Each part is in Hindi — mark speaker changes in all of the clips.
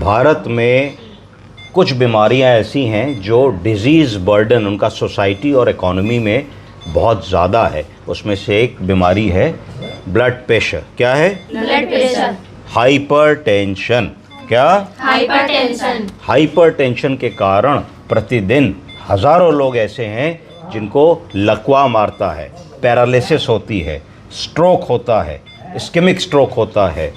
Speaker 1: भारत में कुछ बीमारियां ऐसी हैं जो डिजीज़ बर्डन उनका सोसाइटी और इकोनॉमी में बहुत ज़्यादा है। उसमें से एक बीमारी है ब्लड प्रेशर। क्या है?
Speaker 2: Blood pressure.
Speaker 1: हाइपरटेंशन। क्या?
Speaker 2: हाइपरटेंशन।
Speaker 1: हाइपरटेंशन के कारण प्रतिदिन हज़ारों लोग ऐसे हैं जिनको लकवा मारता है, पैरालिसिस होती है, स्ट्रोक होता है, इस्केमिक स्ट्रोक होता है,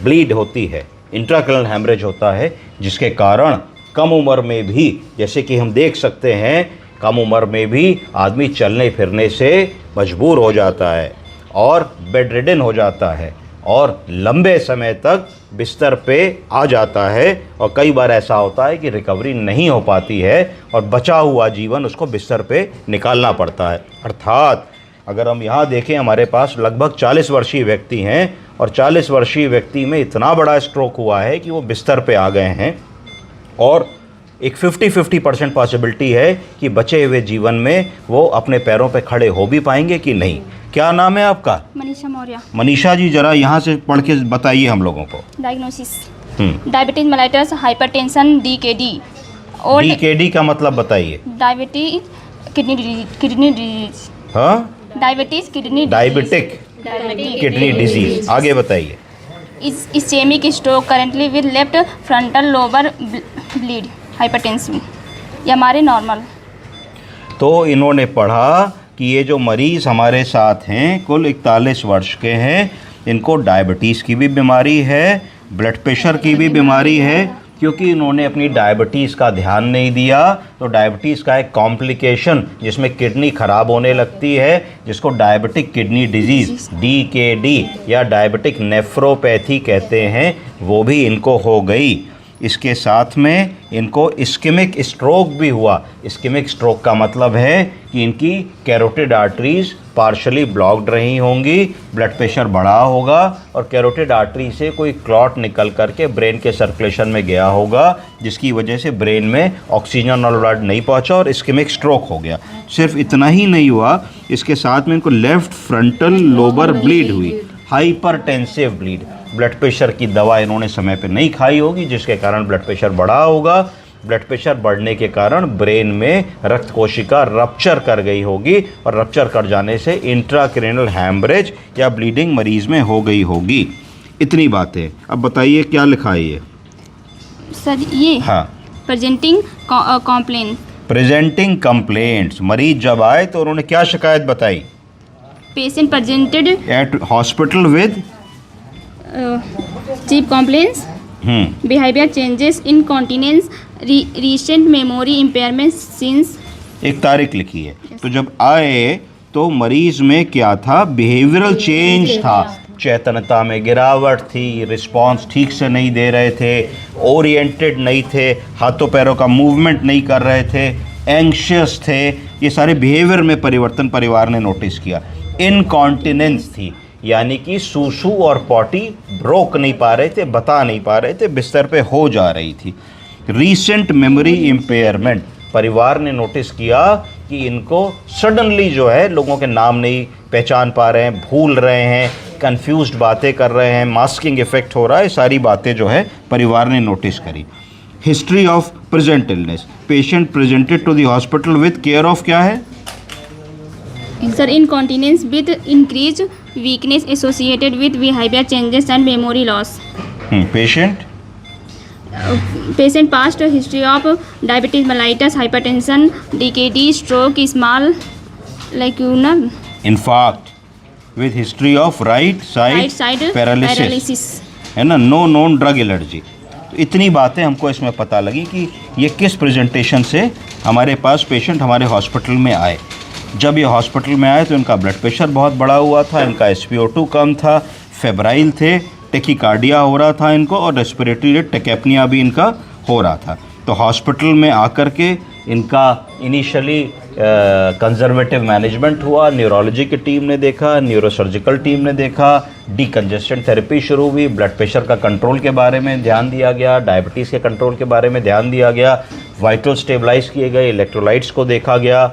Speaker 1: ब्लीड होती है, इंट्राक्रैनियल हैमरेज होता है, जिसके कारण कम उम्र में भी, जैसे कि हम देख सकते हैं, कम उम्र में भी आदमी चलने फिरने से मजबूर हो जाता है और बेड रिडन हो जाता है और लंबे समय तक बिस्तर पे आ जाता है और कई बार ऐसा होता है कि रिकवरी नहीं हो पाती है और बचा हुआ जीवन उसको बिस्तर पे निकालना पड़ता है। अर्थात अगर हम यहाँ देखें, हमारे पास लगभग 40 वर्षीय व्यक्ति हैं और 40 वर्षीय व्यक्ति में इतना बड़ा स्ट्रोक हुआ है कि वो बिस्तर पे आ गए हैं और एक 50-50% पॉसिबिलिटी है कि बचे हुए जीवन में वो अपने पैरों पे खड़े हो भी पाएंगे कि नहीं। क्या नाम है आपका?
Speaker 3: मनीषा मौर्य।
Speaker 1: मनीषा जी, जरा यहाँ से पढ़ के बताइए हम लोगों को।
Speaker 3: Diagnosis diabetes mellitus hypertension DKD। और
Speaker 1: DKD का मतलब बताइए।
Speaker 3: Diabetes kidney disease.
Speaker 1: हाँ,
Speaker 3: diabetes kidney
Speaker 1: diabetic kidney disease. आगे बताइए।
Speaker 3: Ischemic stroke currently with left frontal lobar bleed hypertension. ये हमारे नॉर्मल।
Speaker 1: तो इन्होंने पढ़ा कि ये जो मरीज़ हमारे साथ हैं कुल 41 वर्ष के हैं, इनको डायबिटीज़ की भी बीमारी है, ब्लड प्रेशर की भी बीमारी है। क्योंकि इन्होंने अपनी डायबिटीज़ का ध्यान नहीं दिया तो डायबिटीज़ का एक कॉम्प्लिकेशन जिसमें किडनी ख़राब होने लगती है, जिसको डायबिटिक किडनी डिजीज़ DKD या डायबिटिक नेफ्रोपैथी कहते हैं, वो भी इनको हो गई। इसके साथ में इनको इस्केमिक स्ट्रोक भी हुआ। इस्केमिक स्ट्रोक का मतलब है कि इनकी कैरोटिड आर्टरीज पार्शली ब्लॉक्ड रही होंगी, ब्लड प्रेशर बढ़ा होगा और कैरोटिड आर्टरी से कोई क्लॉट निकल करके ब्रेन के सर्कुलेशन में गया होगा, जिसकी वजह से ब्रेन में ऑक्सीजन और ब्लड नहीं पहुंचा और इस्केमिक स्ट्रोक हो गया। सिर्फ इतना ही नहीं हुआ, इसके साथ में इनको लेफ्ट फ्रंटल लोबर ब्लीड हुई, हाइपरटेंसिव ब्लीड। ब्लड प्रेशर की दवा इन्होंने समय पे नहीं खाई होगी, जिसके कारण ब्लड प्रेशर बढ़ा होगा। ब्लड प्रेशर बढ़ने के कारण ब्रेन में रक्त कोशिका रप्चर कर गई होगी और रप्चर कर जाने से इंट्राक्रैनियल हैमरेज या ब्लीडिंग मरीज में हो गई होगी। इतनी बातें। अब बताइए क्या लिखा है ये?
Speaker 3: सर ये
Speaker 1: हाँ,
Speaker 3: प्रेजेंटिंग कॉम्प्लेन।
Speaker 1: Presenting complaints. मरीज जब आए तो उन्होंने क्या शिकायत बताई?
Speaker 3: Patient presented
Speaker 1: at hospital with
Speaker 3: chief complaints, behaviour changes, incontinence, recent memory impairment since.
Speaker 1: एक तारीख लिखी है। तो जब आए तो मरीज में क्या था? बिहेवियरल चेंज था। चेतनता में गिरावट थी, रिस्पांस ठीक से नहीं दे रहे थे, ओरिएंटेड नहीं थे, हाथों पैरों का मूवमेंट नहीं कर रहे थे, एंग्शियस थे। ये सारे बिहेवियर में परिवर्तन परिवार ने नोटिस किया। इनकॉन्टिनेंस थी, यानी कि सूसू और पॉटी रोक नहीं पा रहे थे, बता नहीं पा रहे थे, बिस्तर पे हो जा रही थी। रीसेंट मेमोरी इम्पेयरमेंट, परिवार ने नोटिस किया कि इनको सडनली जो है लोगों के नाम नहीं पहचान पा रहे हैं, भूल रहे हैं, कंफ्यूज्ड बातें कर रहे हैं, मास्किंग इफेक्ट हो रहा है। सारी बातें जो है परिवार ने नोटिस करी। History of present illness, patient presented to the hospital with care of क्या है
Speaker 3: sir? Incontinence with increase weakness associated with behaviour changes and memory loss. Patient past history of diabetes mellitus, hypertension, DKD, stroke, small lacunar
Speaker 1: infarct with history of right side paralysis है ना, नो नोन ड्रग एलर्जी। तो इतनी बातें हमको इसमें पता लगी कि ये किस प्रेजेंटेशन से हमारे पास पेशेंट हमारे हॉस्पिटल में आए। जब ये हॉस्पिटल में आए तो इनका ब्लड प्रेशर बहुत बढ़ा हुआ था, इनका SpO2 कम था, फेब्राइल थे, टेकिकार्डिया हो रहा था इनको और रेस्पिरेटरी रेट टेकेपनिया भी इनका हो रहा था। तो हॉस्पिटल में आकर के इनका इनिशियली कंजर्वेटिव मैनेजमेंट हुआ, न्यूरोलॉजी की टीम ने देखा, न्यूरोसर्जिकल टीम ने देखा, डीकंजेस्टेंट थेरेपी शुरू हुई, ब्लड प्रेशर का कंट्रोल के बारे में ध्यान दिया गया, डायबिटीज़ के कंट्रोल के बारे में ध्यान दिया गया, वाइटल स्टेबलाइज किए गए, इलेक्ट्रोलाइट्स को देखा गया,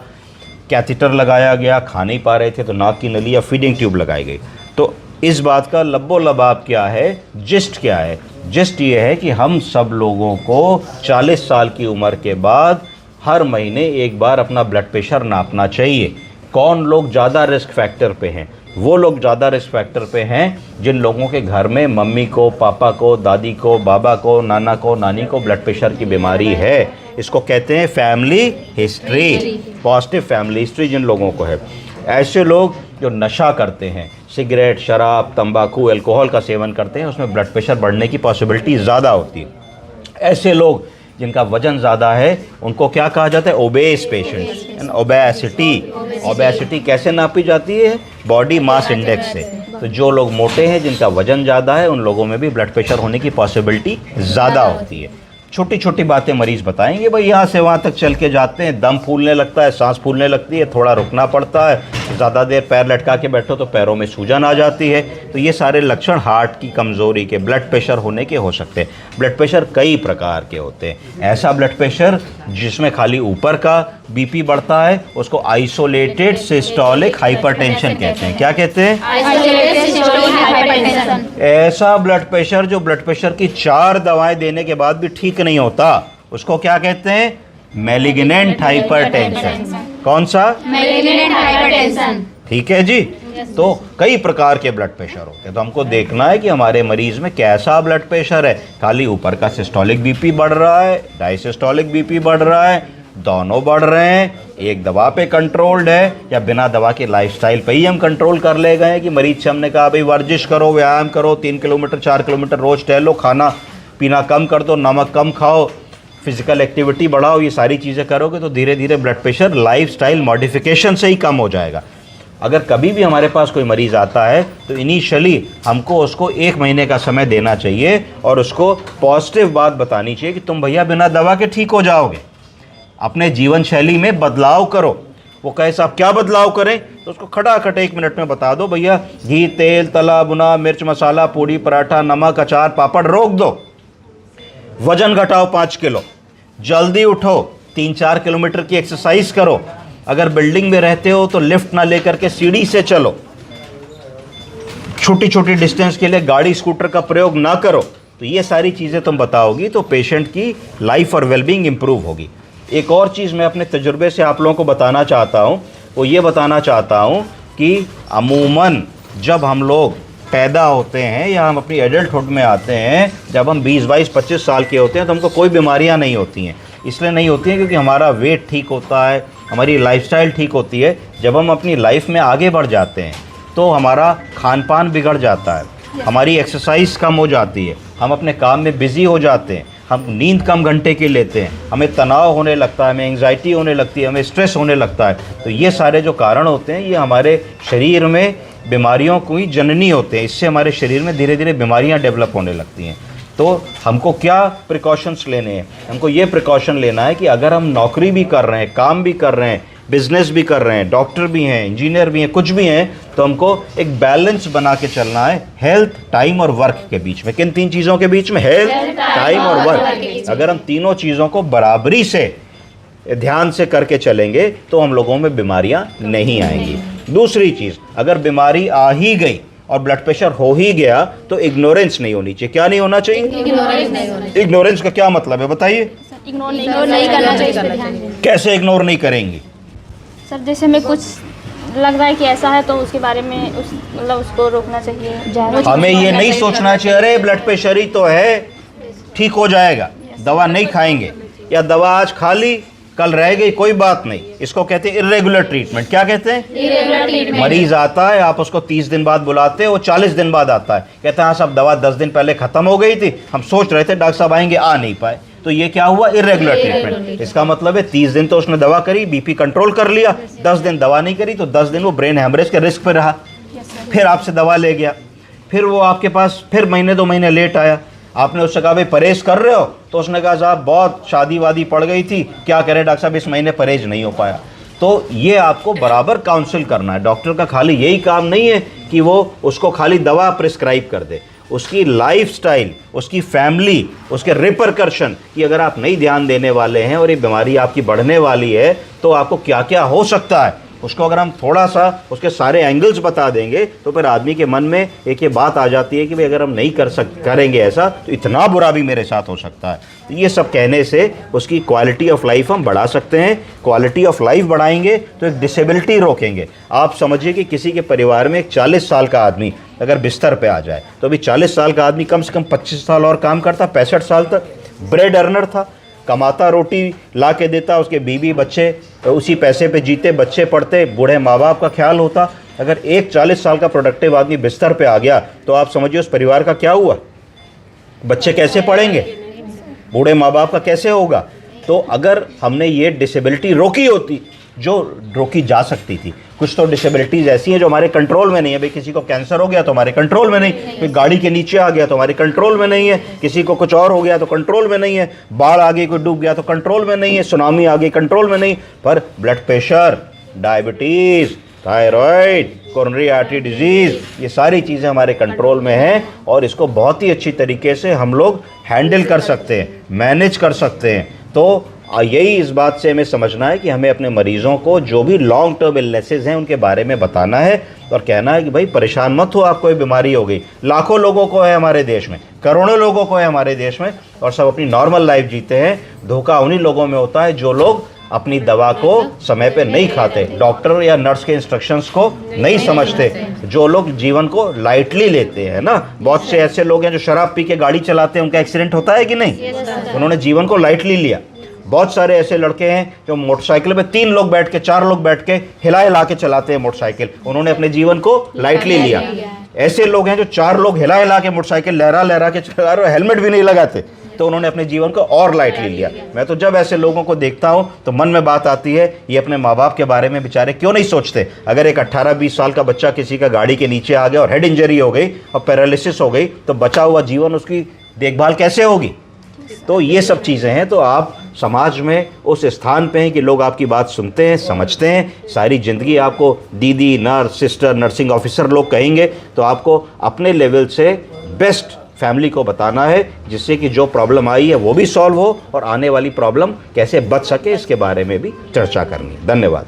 Speaker 1: कैथेटर लगाया गया, खा नहीं पा रहे थे तो नाक की नली या फीडिंग ट्यूब लगाई गई। तो इस बात का लब्बो लबाब क्या है, जिस्ट क्या है? जिस्ट ये है कि हम सब लोगों को 40 साल की उम्र के बाद हर महीने एक बार अपना ब्लड प्रेशर नापना चाहिए। कौन लोग ज़्यादा रिस्क फैक्टर पे हैं? वो लोग ज़्यादा रिस्क फैक्टर पे हैं जिन लोगों के घर में मम्मी को, पापा को, दादी को, बाबा को, नाना को, नानी को ब्लड प्रेशर की बीमारी है। इसको कहते हैं family history, positive family history जिन लोगों को है। ऐसे लोग जो नशा करते हैं, सिगरेट, शराब, तंबाकू, अल्कोहल का सेवन करते हैं, उसमें ब्लड प्रेशर बढ़ने की पॉसिबिलिटी ज़्यादा होती है। ऐसे लोग जिनका वजन ज़्यादा है उनको क्या कहा जाता है? OBCs patients. ओबेसिटी कैसे नापी जाती है? बॉडी मास इंडेक्स से। तो जो लोग मोटे हैं, जिनका वजन ज़्यादा है, उन लोगों में भी ब्लड प्रेशर होने की पॉसिबिलिटी ज़्यादा होती है। छोटी छोटी बातें मरीज़ बताएंगे, भाई यहाँ से वहाँ तक चल के जाते हैं, दम फूलने लगता है, सांस फूलने लगती है, थोड़ा रुकना पड़ता है, ज़्यादा देर पैर लटका के बैठो तो पैरों में सूजन आ जाती है। तो ये सारे लक्षण हार्ट की कमज़ोरी के, ब्लड प्रेशर होने के हो सकते हैं। ब्लड प्रेशर कई प्रकार के होते हैं। ऐसा ब्लड प्रेशर जिसमें खाली ऊपर का बीपी बढ़ता है उसको आइसोलेटेड सिस्टोलिक हाइपरटेंशन कहते हैं। क्या कहते हैं?
Speaker 2: Isolated systolic hypertension.
Speaker 1: ऐसा ब्लड प्रेशर जो ब्लड प्रेशर की 4 दवाएं देने के बाद भी ठीक नहीं होता, उसको क्या कहते हैं? Malignant hypertension. कौन सा?
Speaker 2: Malignant hypertension.
Speaker 1: ठीक है जी। तो कई प्रकार के ब्लड प्रेशर होते हैं, तो हमको देखना है कि हमारे मरीज में कैसा ब्लड प्रेशर है। खाली ऊपर का सिस्टोलिक बीपी बढ़ रहा है, डायसिस्टोलिक बीपी बढ़ रहा है, दोनों बढ़ रहे हैं, एक दवा पे कंट्रोल्ड है, या बिना दवा के लाइफस्टाइल पे ही हम कंट्रोल कर ले गए कि मरीज से हमने कहा भाई वर्जिश करो, व्यायाम करो, 3 किलोमीटर 4 किलोमीटर रोज़ टहलो, खाना पीना कम कर दो, नमक कम खाओ, फिजिकल एक्टिविटी बढ़ाओ, ये सारी चीज़ें करोगे तो धीरे धीरे ब्लड प्रेशर लाइफस्टाइल मॉडिफिकेशन से ही कम हो जाएगा। अगर कभी भी हमारे पास कोई मरीज़ आता है तो इनिशियली हमको उसको 1 महीने का समय देना चाहिए और उसको पॉजिटिव बात बतानी चाहिए कि तुम भैया बिना दवा के ठीक हो जाओगे, अपने जीवन शैली में बदलाव करो। वो कहे साहब क्या बदलाव करें? तो उसको खटाखट 1 मिनट में बता दो, भैया घी, तेल, तला भुना, मिर्च मसाला, पूड़ी पराठा, नमक, अचार, पापड़ रोक दो, वजन घटाओ 5 किलो, जल्दी उठो, 3-4 किलोमीटर की एक्सरसाइज करो, अगर बिल्डिंग में रहते हो तो लिफ्ट ना लेकर के सीढ़ी से चलो, छोटी छोटी डिस्टेंस के लिए गाड़ी स्कूटर का प्रयोग ना करो। तो ये सारी चीज़ें तुम बताओगी तो पेशेंट की लाइफ और वेलबींग इंप्रूव होगी। एक और चीज़ मैं अपने तजुर्बे से आप लोगों को बताना चाहता हूँ, वो ये बताना चाहता हूँ कि अमूमन जब हम लोग पैदा होते हैं या हम अपनी एडल्टहुड में आते हैं, जब हम 20, 22, 25 साल के होते हैं तो हमको कोई बीमारियां नहीं होती हैं। इसलिए नहीं होती हैं क्योंकि हमारा वेट ठीक होता है, हमारी लाइफस्टाइल ठीक होती है। जब हम अपनी लाइफ में आगे बढ़ जाते हैं तो हमारा खान पान बिगड़ जाता है, हमारी एक्सरसाइज कम हो जाती है, हम अपने काम में बिज़ी हो जाते हैं, हम नींद कम घंटे की लेते हैं, हमें तनाव होने लगता है, हमें एंग्जाइटी होने लगती है, हमें स्ट्रेस होने लगता है। तो ये सारे जो कारण होते हैं ये हमारे शरीर में बीमारियों को ही जननी होते हैं। इससे हमारे शरीर में धीरे धीरे बीमारियां डेवलप होने लगती हैं। तो हमको क्या प्रिकॉशंस लेने हैं? हमको ये प्रिकॉशन लेना है कि अगर हम नौकरी भी कर रहे हैं, काम भी कर रहे हैं, बिजनेस भी कर रहे हैं, डॉक्टर भी हैं, इंजीनियर भी हैं, कुछ भी हैं, तो हमको एक बैलेंस बना के चलना है हेल्थ, टाइम और वर्क के बीच में। किन 3 चीज़ों के बीच में? हेल्थ, टाइम और वर्क। अगर हम तीनों चीज़ों को बराबरी से ध्यान से करके चलेंगे तो हम लोगों में बीमारियां नहीं आएंगी। दूसरी चीज़, अगर बीमारी आ ही गई और ब्लड प्रेशर हो ही गया तो इग्नोरेंस नहीं होनी चाहिए। क्या नहीं होना चाहिए? इग्नोरेंस का क्या मतलब है बताइए?
Speaker 3: इग्नोर नहीं करना चाहिए।
Speaker 1: कैसे इग्नोर नहीं करेंगी?
Speaker 3: सर जैसे हमें कुछ लग रहा है कि ऐसा है तो उसके बारे में मतलब उसको रोकना चाहिए।
Speaker 1: हमें ये नहीं सोचना चाहिए अरे ब्लड प्रेशर ही तो है, ठीक हो जाएगा, दवा नहीं खाएंगे, या दवा आज खा ली कल रह गई, कोई बात नहीं। इसको कहते हैं इर्रेगुलर ट्रीटमेंट। क्या कहते हैं?
Speaker 2: Irregular treatment.
Speaker 1: मरीज आता है, आप उसको 30 दिन बाद बुलाते हैं, वो 40 दिन बाद आता है, कहते हैं हाँ साहब दवा 10 दिन पहले खत्म हो गई थी, हम सोच रहे थे डॉक्टर साहब आएंगे, आ नहीं पाए। तो ये क्या हुआ? Irregular treatment. इसका मतलब है 30 दिन तो उसने दवा करी, बीपी कंट्रोल कर लिया, 10 दिन दवा नहीं करी, तो 10 दिन वो ब्रेन हेमरेज के रिस्क पे रहा, फिर आपसे दवा ले गया, फिर वो आपके पास फिर महीने 2 महीने लेट आया, आपने उससे कहा भाई परहेज कर रहे हो, तो उसने कहा साहब बहुत शादी वादी पड़ गई थी, क्या करें डॉक्टर साहब इस महीने परहेज नहीं हो पाया। तो ये आपको बराबर काउंसिल करना है। डॉक्टर का खाली यही काम नहीं है कि वो उसको खाली दवा प्रिस्क्राइब कर दे, उसकी लाइफस्टाइल, उसकी फैमिली, उसके रिपरकर्शन कि अगर आप नहीं ध्यान देने वाले हैं और ये बीमारी आपकी बढ़ने वाली है तो आपको क्या क्या हो सकता है, उसको अगर हम थोड़ा सा उसके सारे एंगल्स बता देंगे तो फिर आदमी के मन में एक ये बात आ जाती है कि भाई अगर हम नहीं करेंगे ऐसा तो इतना बुरा भी मेरे साथ हो सकता है। तो ये सब कहने से उसकी क्वालिटी ऑफ लाइफ हम बढ़ा सकते हैं। क्वालिटी ऑफ लाइफ बढ़ाएंगे तो एक डिसेबिलिटी रोकेंगे। आप समझिए कि किसी के परिवार में एक 40 साल का आदमी अगर बिस्तर पे आ जाए तो अभी 40 साल का आदमी कम से कम 25 साल और काम करता, 65 साल तक ब्रेड अर्नर था, कमाता, रोटी ला के देता, उसके बीवी बच्चे उसी पैसे पे जीते, बच्चे पढ़ते, बूढ़े माँ बाप का ख्याल होता। अगर एक 40 साल का प्रोडक्टिव आदमी बिस्तर पे आ गया तो आप समझिए उस परिवार का क्या हुआ, बच्चे कैसे पढ़ेंगे, बूढ़े माँ बाप का कैसे होगा। तो अगर हमने ये डिसेबिलिटी रोकी होती, जो रोकी जा सकती थी, कुछ तो डिसेबिलिटीज़ ऐसी हैं जो हमारे कंट्रोल में नहीं है। भाई किसी को कैंसर हो गया तो हमारे कंट्रोल में नहीं, कोई गाड़ी के नीचे आ गया तो हमारे कंट्रोल में नहीं है, किसी को कुछ और हो गया तो कंट्रोल में नहीं है, बाढ़ आ गई, कोई डूब गया तो कंट्रोल में नहीं है, सुनामी आ गई कंट्रोल में नहीं। पर blood pressure, diabetes, thyroid, coronary artery disease, ये सारी चीज़ें हमारे कंट्रोल में हैं और इसको बहुत ही अच्छी तरीके से हम लोग हैंडल कर सकते हैं, मैनेज कर सकते हैं। तो यही इस बात से हमें समझना है कि हमें अपने मरीज़ों को जो भी लॉन्ग टर्म इलनेसेस हैं उनके बारे में बताना है और कहना है कि भाई परेशान मत हो, आपको कोई बीमारी हो गई, लाखों लोगों को है हमारे देश में, करोड़ों लोगों को है हमारे देश में और सब अपनी नॉर्मल लाइफ जीते हैं। धोखा उन्हीं लोगों में होता है जो लोग अपनी दवा को समय पे नहीं खाते, डॉक्टर या नर्स के इंस्ट्रक्शंस को नहीं समझते, जो लोग जीवन को लाइटली लेते हैं ना। बहुत से ऐसे लोग हैं जो शराब पी के गाड़ी चलाते हैं, उनका एक्सीडेंट होता है कि नहीं, उन्होंने जीवन को लाइटली लिया। बहुत सारे ऐसे लड़के हैं जो मोटरसाइकिल पे 3 लोग बैठ के, 4 लोग बैठ के हिला हिला के चलाते हैं मोटरसाइकिल, उन्होंने अपने जीवन को लाइटली लिया। ऐसे लोग हैं जो 4 लोग हिला हिला के मोटरसाइकिल लहरा लहरा के चला रहे, हेलमेट भी नहीं लगाते, तो उन्होंने अपने जीवन को और लाइटली लिया। मैं तो जब ऐसे लोगों को देखता हूं तो मन में बात आती है, ये अपने माँ बाप के बारे में बेचारे क्यों नहीं सोचते। अगर एक 18-20 साल का बच्चा किसी का गाड़ी के नीचे आ गया और हेड इंजरी हो गई और पैरालिसिस हो गई तो बचा हुआ जीवन उसकी देखभाल कैसे होगी। तो ये सब चीज़ें हैं। तो आप समाज में उस स्थान पे हैं कि लोग आपकी बात सुनते हैं, समझते हैं, सारी ज़िंदगी आपको दीदी, नर्स, सिस्टर, नर्सिंग ऑफिसर लोग कहेंगे, तो आपको अपने लेवल से बेस्ट फैमिली को बताना है जिससे कि जो प्रॉब्लम आई है वो भी सॉल्व हो और आने वाली प्रॉब्लम कैसे बच सके इसके बारे में भी चर्चा करनी। धन्यवाद।